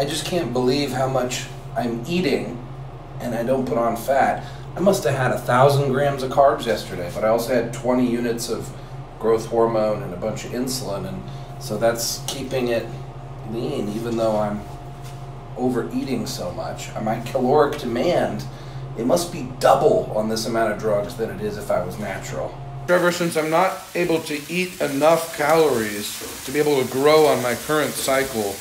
just can't believe how much I'm eating and I don't put on fat. I must have had 1,000 grams of carbs yesterday, but I also had 20 units of growth hormone and a bunch of insulin, and so that's keeping it lean even though I'm overeating so much. My caloric demand, it must be double on this amount of drugs than it is if I was natural. Trevor, since I'm not able to eat enough calories to be able to grow on my current cycle,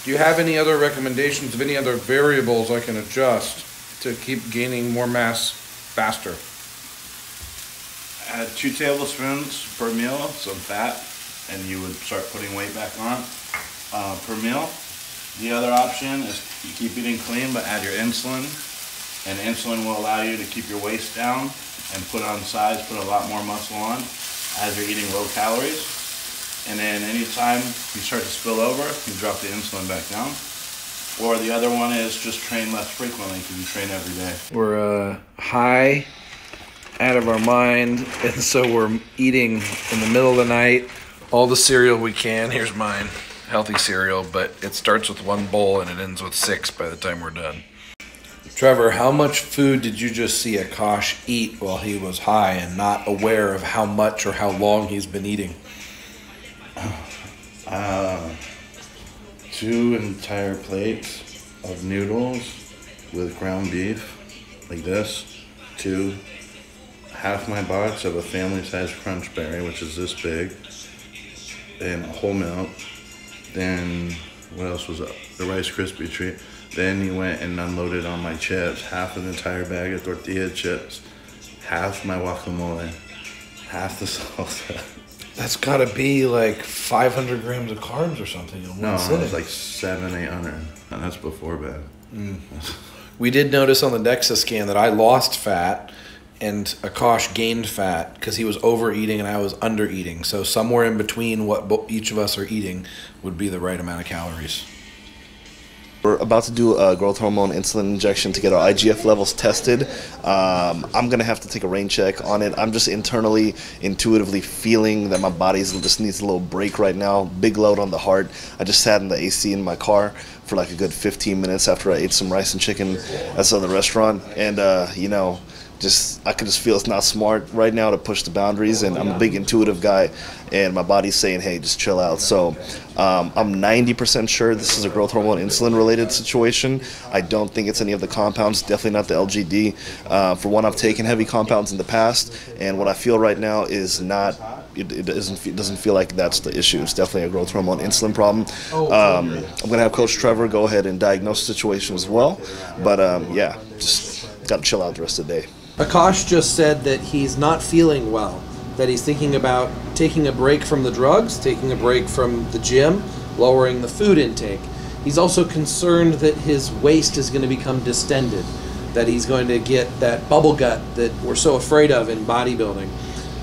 do you have any other recommendations of any other variables I can adjust to keep gaining more mass faster? Add 2 tablespoons per meal, some fat, and you would start putting weight back on per meal. The other option is you keep eating clean, but add your insulin, and insulin will allow you to keep your waist down and put on size, put a lot more muscle on as you're eating low calories. And then anytime you start to spill over, you drop the insulin back down. Or the other one is just train less frequently because you train every day. We're high, out of our mind, and so we're eating in the middle of the night all the cereal we can. Here's mine, healthy cereal, but it starts with 1 bowl and it ends with 6 by the time we're done. Trevor, how much food did you just see Akash eat while he was high and not aware of how much or how long he's been eating? 2 entire plates of noodles with ground beef, like this. 2, half my box of a family-sized Crunch Berry, which is this big, and whole milk. Then, what else was up? The Rice Krispie treat. Then he went and unloaded on my chips, half an entire bag of tortilla chips, half my guacamole, half the salsa. That's gotta be like 500 grams of carbs or something in one sitting. No, it was like 700-800, and that's before bed. We did notice on the DEXA scan that I lost fat and Akash gained fat because he was overeating and I was undereating. So somewhere in between what each of us are eating would be the right amount of calories. We're about to do a growth hormone insulin injection to get our IGF levels tested. I'm going to have to take a rain check on it. I'm just internally, intuitively feeling that my body just needs a little break right now. Big load on the heart. I just sat in the AC in my car for like a good 15 minutes after I ate some rice and chicken at the restaurant. And, you know, I can just feel it's not smart right now to push the boundaries, and I'm a big intuitive guy, and my body's saying, hey, just chill out. So I'm 90% sure this is a growth hormone insulin related situation. I don't think it's any of the compounds, definitely not the LGD. For one, I've taken heavy compounds in the past, and what I feel right now is not, it doesn't feel like that's the issue. It's definitely a growth hormone insulin problem. I'm going to have Coach Trevor go ahead and diagnose the situation as well, but yeah, just got to chill out the rest of the day. Akash just said that he's not feeling well, that he's thinking about taking a break from the drugs, taking a break from the gym, lowering the food intake. He's also concerned that his waist is going to become distended, that he's going to get that bubble gut that we're so afraid of in bodybuilding.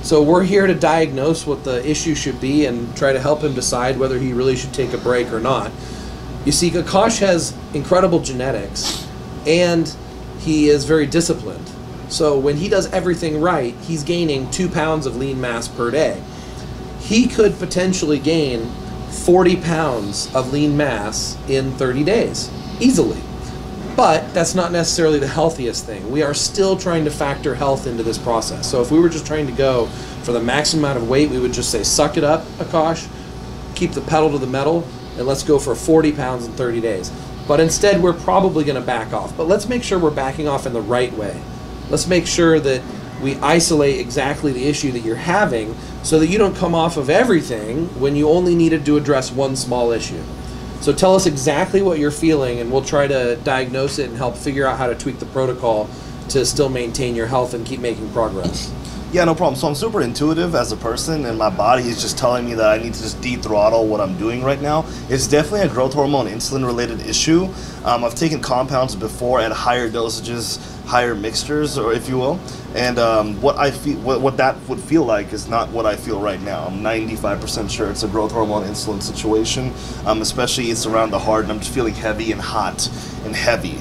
So we're here to diagnose what the issue should be and try to help him decide whether he really should take a break or not. You see, Akash has incredible genetics and he is very disciplined. So when he does everything right, he's gaining 2 pounds of lean mass per day. He could potentially gain 40 pounds of lean mass in 30 days, easily. But that's not necessarily the healthiest thing. We are still trying to factor health into this process. So if we were just trying to go for the maximum amount of weight, we would just say, suck it up, Akash, keep the pedal to the metal, and let's go for 40 pounds in 30 days. But instead, we're probably going to back off. But let's make sure we're backing off in the right way. Let's make sure that we isolate exactly the issue that you're having so that you don't come off of everything when you only needed to address one small issue. So tell us exactly what you're feeling and we'll try to diagnose it and help figure out how to tweak the protocol to still maintain your health and keep making progress. Yeah, no problem. So I'm super intuitive as a person, and my body is just telling me that I need to just de-throttle what I'm doing right now. It's definitely a growth hormone insulin-related issue. I've taken compounds before at higher dosages, higher mixtures, or if you will, and what I feel, what that would feel like is not what I feel right now. I'm 95% sure it's a growth hormone insulin situation, especially it's around the heart, and I'm just feeling heavy and hot and heavy.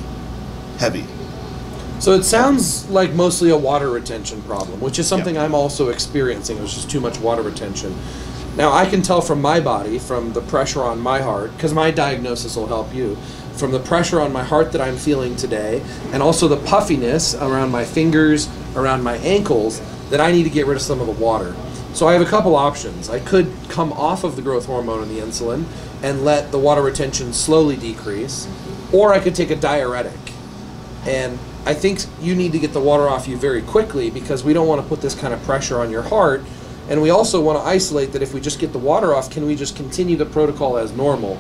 So it sounds like mostly a water retention problem, which is something I'm also experiencing. It was just too much water retention. Now I can tell from my body, from the pressure on my heart, because my diagnosis will help you, from the pressure on my heart that I'm feeling today, and also the puffiness around my fingers, around my ankles, that I need to get rid of some of the water. So I have a couple options. I could come off of the growth hormone and the insulin and let the water retention slowly decrease, or I could take a diuretic. And I think you need to get the water off you very quickly, because we don't want to put this kind of pressure on your heart. And we also want to isolate that if we just get the water off, can we just continue the protocol as normal?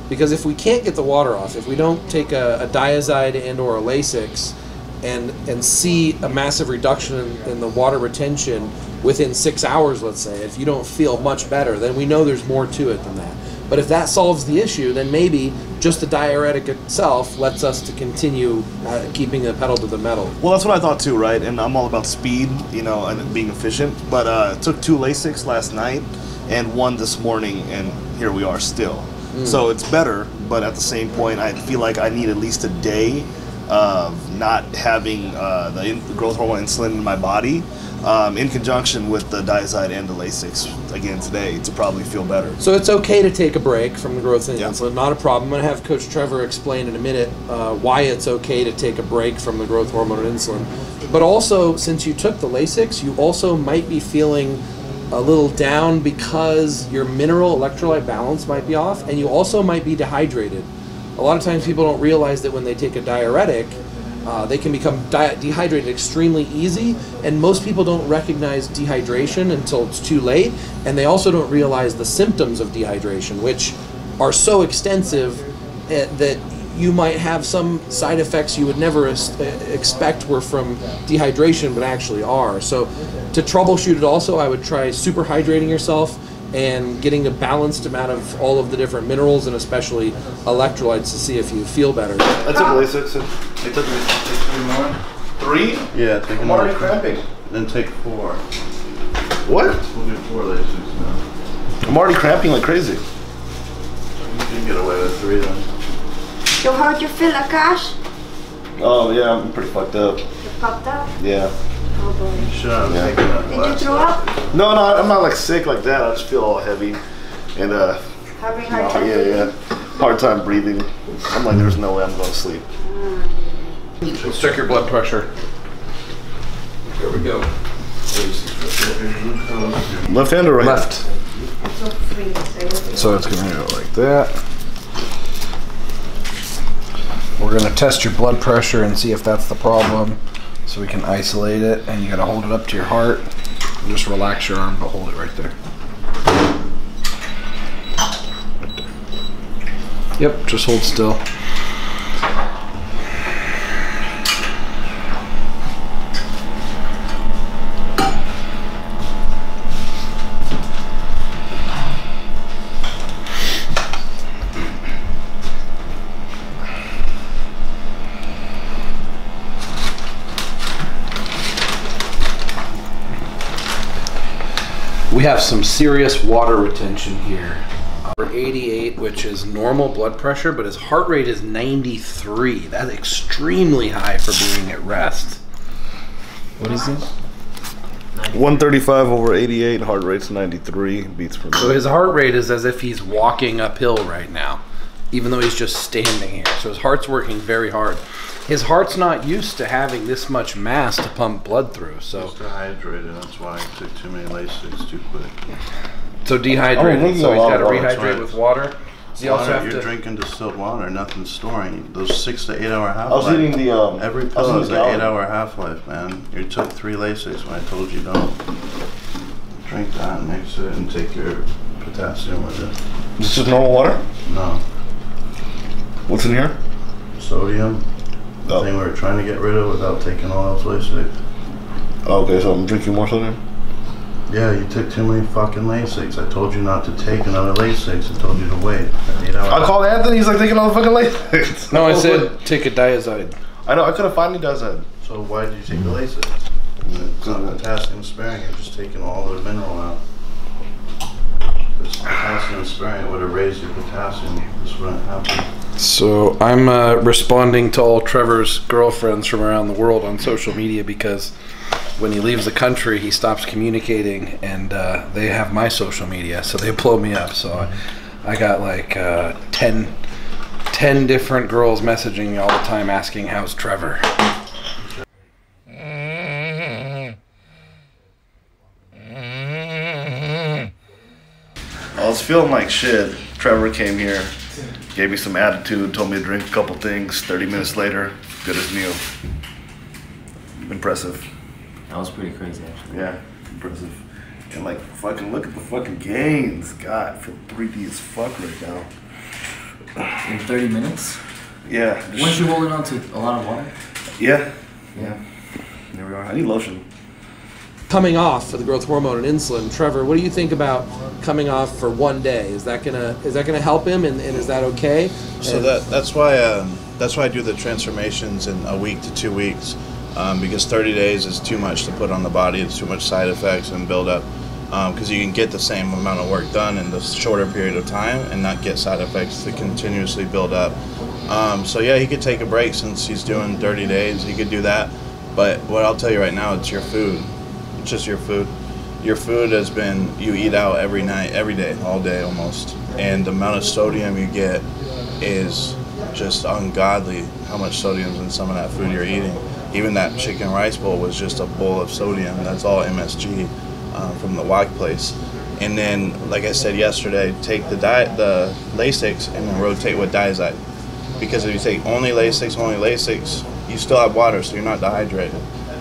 Because if we can't get the water off, if we don't take a Diazide and or a Lasix and see a massive reduction in the water retention within 6 hours, let's say, if you don't feel much better, then we know there's more to it than that. But if that solves the issue, then maybe just the diuretic itself lets us to continue keeping the pedal to the metal. Well, that's what I thought too, right? And I'm all about speed, you know, and being efficient. But took 2 Lasix last night and 1 this morning, and here we are still. So it's better, but at the same point, I feel like I need at least a day of not having the growth hormone insulin in my body, in conjunction with the Diazide and the Lasix again today, to probably feel better. So it's okay to take a break from the growth and insulin, not a problem. I'm going to have Coach Trevor explain in a minute why it's okay to take a break from the growth hormone and insulin. But also, since you took the Lasix, you also might be feeling a little down because your mineral electrolyte balance might be off, and you also might be dehydrated. A lot of times people don't realize that when they take a diuretic, they can become dehydrated extremely easy, and most people don't recognize dehydration until it's too late, and they also don't realize the symptoms of dehydration, which are so extensive that you might have some side effects you would never expect were from dehydration, but actually are. So to troubleshoot it also, I would try super hydrating yourself and getting a balanced amount of all of the different minerals and especially electrolytes to see if you feel better. I took Lasix. It took me 3 more. 3? Yeah, take I'm already cramping. Then take 4. What? We'll do 4 Lasix now. I'm already cramping like crazy. You can get away with 3 then. So how do you feel, Akash? Oh yeah, I'm pretty fucked up. You're fucked up? Yeah. Oh boy. Should have taken that Did you last throw one. up? No, I'm not like sick like that. I just feel all heavy and Having a hard time? yeah, hard time breathing. I'm like, there's no way I'm going to sleep. Let's check your blood pressure. There we go. Left hand or right? Left. So free. So it's going to go like that. We're going to test your blood pressure and see if that's the problem, so we can isolate it. And you got to hold it up to your heart. And just relax your arm, but hold it right there. Right there. Yep, just hold still. We have some serious water retention here. We're 88, which is normal blood pressure, but his heart rate is 93. That's extremely high for being at rest. What is it? 135 over 88, heart rate's 93 beats per minute. So his heart rate is as if he's walking uphill right now, even though he's just standing here. So his heart's working very hard. His heart's not used to having this much mass to pump blood through, so. He's dehydrated, that's why I took too many Lasix too quick. So dehydrated, Oh, so he's got to water, rehydrate right. with water. Does he also have You're to? drinking distilled water, nothing's storing. Those 6 to 8 hour half-life. I was eating the Every I was pill eating has the an gallon. 8 hour half-life, man. You took 3 Lasix when I told you don't. Drink that, mix it, and take your potassium with it. This is normal water? No. What's in here? Sodium. The Oh. thing we were trying to get rid of without taking all those Lasix. Oh, okay, so I'm drinking more sodium? Yeah, you took too many fucking Lasix. I told you not to take another Lasix. I told you to wait. 8 hours. I called Anthony, he's like taking all the fucking Lasix. No, I said take a Diazide. I know, I couldn't find any Diazide. So why did you take the Lasix? It's not potassium sparing. You're just taking all the mineral out. If it's potassium sparing, it would have raised your potassium. This wouldn't happen. So I'm responding to all Trevor's girlfriends from around the world on social media because when he leaves the country, he stops communicating, and they have my social media, so they blow me up. So I got like 10 10 different girls messaging me all the time asking, how's Trevor? I was feeling like shit. Trevor came here, gave me some attitude, told me to drink a couple things. 30 minutes later, good as new. Impressive. That was pretty crazy, actually. Yeah, impressive. And like, fucking look at the fucking gains. God, I feel 3D as fuck right now. In 30 minutes? Yeah. Weren't you holding on to a lot of water? Yeah. Yeah. There we are. I need lotion. Coming off for the growth hormone and insulin, Trevor, what do you think about coming off for 1 day? Is that gonna help him, and is that okay? So that's why I do the transformations in a week to 2 weeks, because 30 days is too much to put on the body. It's too much side effects and build up, because you can get the same amount of work done in the shorter period of time and not get side effects that continuously build up. So yeah, he could take a break since he's doing 30 days. He could do that, but what I'll tell you right now, it's your food. It's just your food. Your food has been, you eat out every night, every day, all day almost, and the amount of sodium you get is just ungodly. How much sodium's in some of that food you're eating. Even that chicken rice bowl was just a bowl of sodium. That's all MSG from the wok place. And then, like I said yesterday, take the Lasix and then rotate with Diazide. Because if you take only Lasix, you still have water, so you're not dehydrated.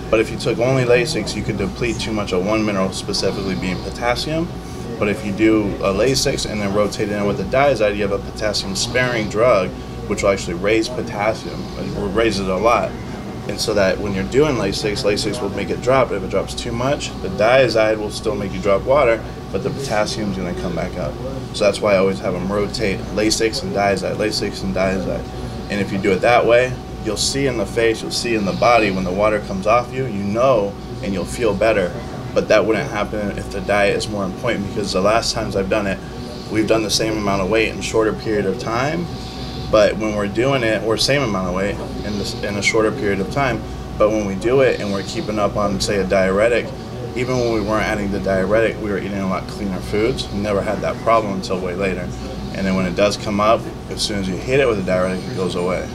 But if you took only Lasix, you could deplete too much of one mineral, specifically being potassium. But if you do a Lasix and then rotate it in with a Diazide, you have a potassium-sparing drug, which will actually raise potassium. It will raise it a lot. And so that when you're doing Lasix will make it drop. If it drops too much, the Diazide will still make you drop water, but the potassium's going to come back up. So that's why I always have them rotate Lasix and Diazide, Lasix and Diazide. And if you do it that way, you'll see in the face, you'll see in the body when the water comes off you, you know, and you'll feel better. But that wouldn't happen if the diet is more important, because the last times I've done it, we've done the same amount of weight in a shorter period of time. But when we're doing it, we're the same amount of weight in a shorter period of time. But when we do it and we're keeping up on, say, a diuretic, even when we weren't adding the diuretic, we were eating a lot cleaner foods. We never had that problem until way later. And then when it does come up, as soon as you hit it with a diuretic, it goes away.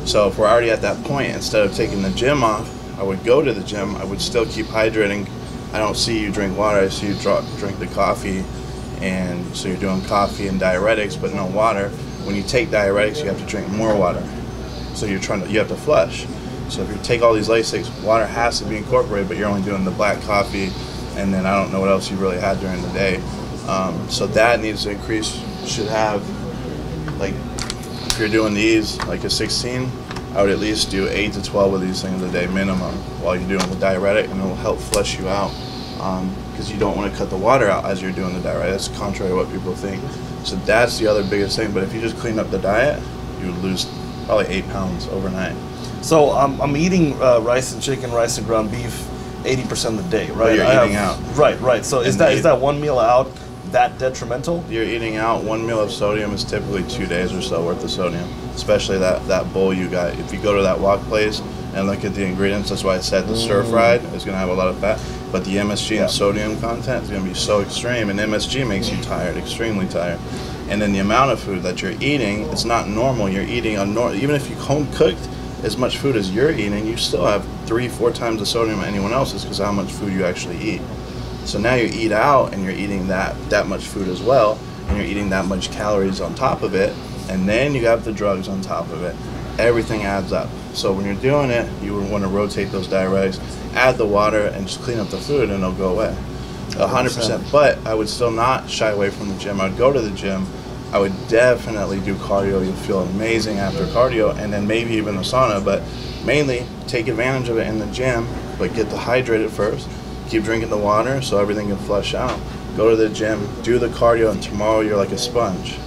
So if we're already at that point, instead of taking the gym off, I would go to the gym. I would still keep hydrating. I don't see you drink water. I see you drink the coffee. And so you're doing coffee and diuretics, but no water. When you take diuretics, you have to drink more water. So you have to flush. So if you take all these Lasix, water has to be incorporated, but you're only doing the black coffee, and then I don't know what else you really had during the day. So that needs to increase. Should have, like, if you're doing these like a 16, I would at least do 8 to 12 of these things a day minimum while you're doing the diuretic, and it will help flush you out, because you don't want to cut the water out as you're doing the diuretic. That's contrary to what people think. So that's the other biggest thing. But if you just clean up the diet, you would lose probably 8 pounds overnight. So I'm eating rice and chicken, rice and ground beef 80% of the day, right? But you're eating out. Right. So is that one meal out that detrimental? You're eating out. 1 meal of sodium is typically 2 days or so worth of sodium, especially that bowl you got. If you go to that wok place and look at the ingredients, that's why I said the stir-fried is going to have a lot of fat, but the MSG and sodium content is going to be so extreme, and MSG makes you tired, extremely tired. And then the amount of food that you're eating, it's not normal. You're eating even if you home cooked as much food as you're eating, you still have 3-4 times the sodium anyone else's, because of how much food you actually eat. So now you eat out and you're eating that much food as well, and you're eating that much calories on top of it, and then you have the drugs on top of it. Everything adds up. So when you're doing it, you would want to rotate those diuretics, add the water, and just clean up the food, and it'll go away. 100%. But I would still not shy away from the gym. I would go to the gym. I would definitely do cardio. You'll feel amazing after cardio, and then maybe even the sauna, but mainly take advantage of it in the gym, but get dehydrated first. Keep drinking the water so everything can flush out. Go to the gym, do the cardio, and tomorrow you're like a sponge,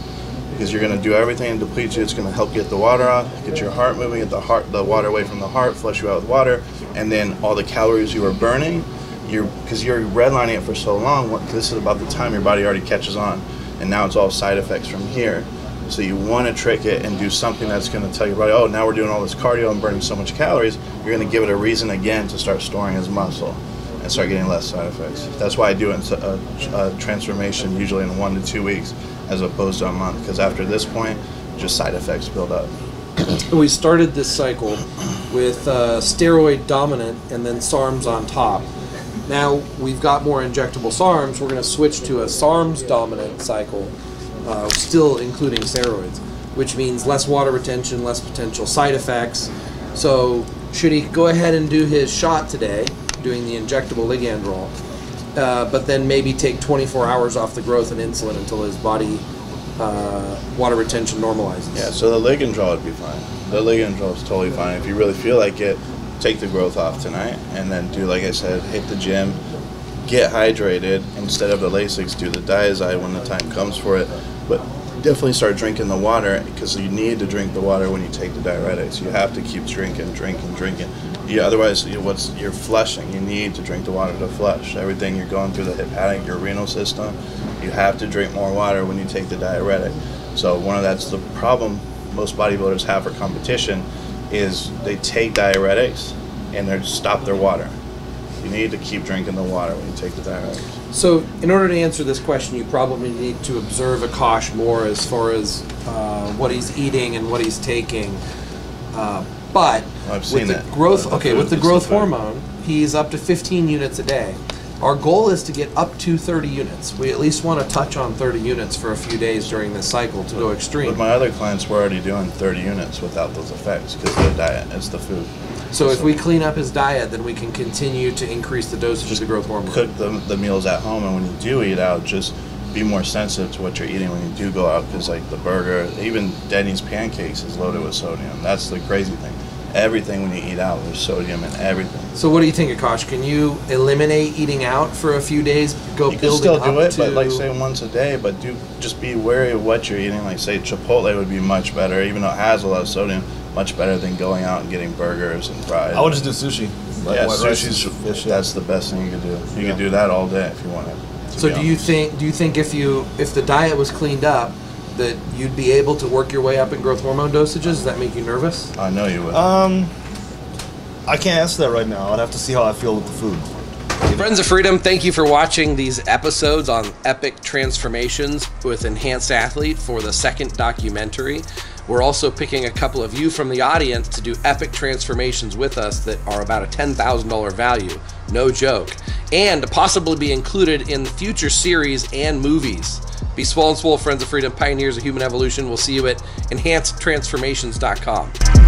because you're going to do everything and deplete you. It's going to help get the water off, get your heart moving, get the water away from the heart, flush you out with water, and then all the calories you were burning, because you're redlining it for so long, this is about the time your body already catches on, and now it's all side effects from here. So you want to trick it and do something that's going to tell your body, oh, now we're doing all this cardio and burning so much calories, you're going to give it a reason again to start storing as muscle and start getting less side effects. That's why I do a transformation usually in 1 to 2 weeks as opposed to a month, because after this point, just side effects build up. We started this cycle with steroid dominant and then SARMs on top. Now we've got more injectable SARMs. We're going to switch to a SARMs dominant cycle, still including steroids, which means less water retention, less potential side effects. So should he go ahead and do his shot today, doing the injectable Ligandrol, but then maybe take 24 hours off the growth and insulin until his body water retention normalizes? Yeah, so the Ligandrol would be fine. The Ligandrol is totally fine. If you really feel like it, take the growth off tonight, and then do, like I said, hit the gym, get hydrated. Instead of the Lasix, do the Diazide when the time comes for it. But definitely start drinking the water, because you need to drink the water when you take the diuretics. You have to keep drinking. Yeah, otherwise, you're flushing. You need to drink the water to flush. Everything you're going through the hepatic, your renal system, you have to drink more water when you take the diuretic. So that's the problem most bodybuilders have for competition, is they take diuretics and they stop their water. You need to keep drinking the water when you take the diuretics. So in order to answer this question, you probably need to observe Akash more as far as what he's eating and what he's taking. But I've seen with that. the growth, with the growth effect. hormone, he's up to 15 units a day. Our goal is to get up to 30 units. We at least want to touch on 30 units for a few days during this cycle to go extreme. But my other clients were already doing 30 units without those effects, because their diet is the food. So if we clean up his diet, then we can continue to increase the dosage of the growth hormone. Cook the meals at home, and when you do eat out, just be more sensitive to what you're eating when you do go out, because like the burger, even Denny's pancakes is loaded with sodium. That's the crazy thing. Everything when you eat out, there's sodium in everything. So what do you think, Akash? Can you eliminate eating out for a few days? You can still do it, but like say once a day, but just be wary of what you're eating. Like say Chipotle would be much better, even though it has a lot of sodium, much better than going out and getting burgers and fries. I would just do sushi. Yeah, white rice sushi's and fish. that's the best thing you could do. You could do that all day if you wanted. So do you think if the diet was cleaned up, that you'd be able to work your way up in growth hormone dosages? Does that make you nervous? I know you would. I can't answer that right now. I'd have to see how I feel with the food. Friends of Freedom, thank you for watching these episodes on epic transformations with Enhanced Athlete for the second documentary. We're also picking a couple of you from the audience to do epic transformations with us that are about a $10,000 value. No joke. And to possibly be included in the future series and movies. Be swole and swole, Friends of Freedom, pioneers of human evolution. We'll see you at enhancedtransformations.com.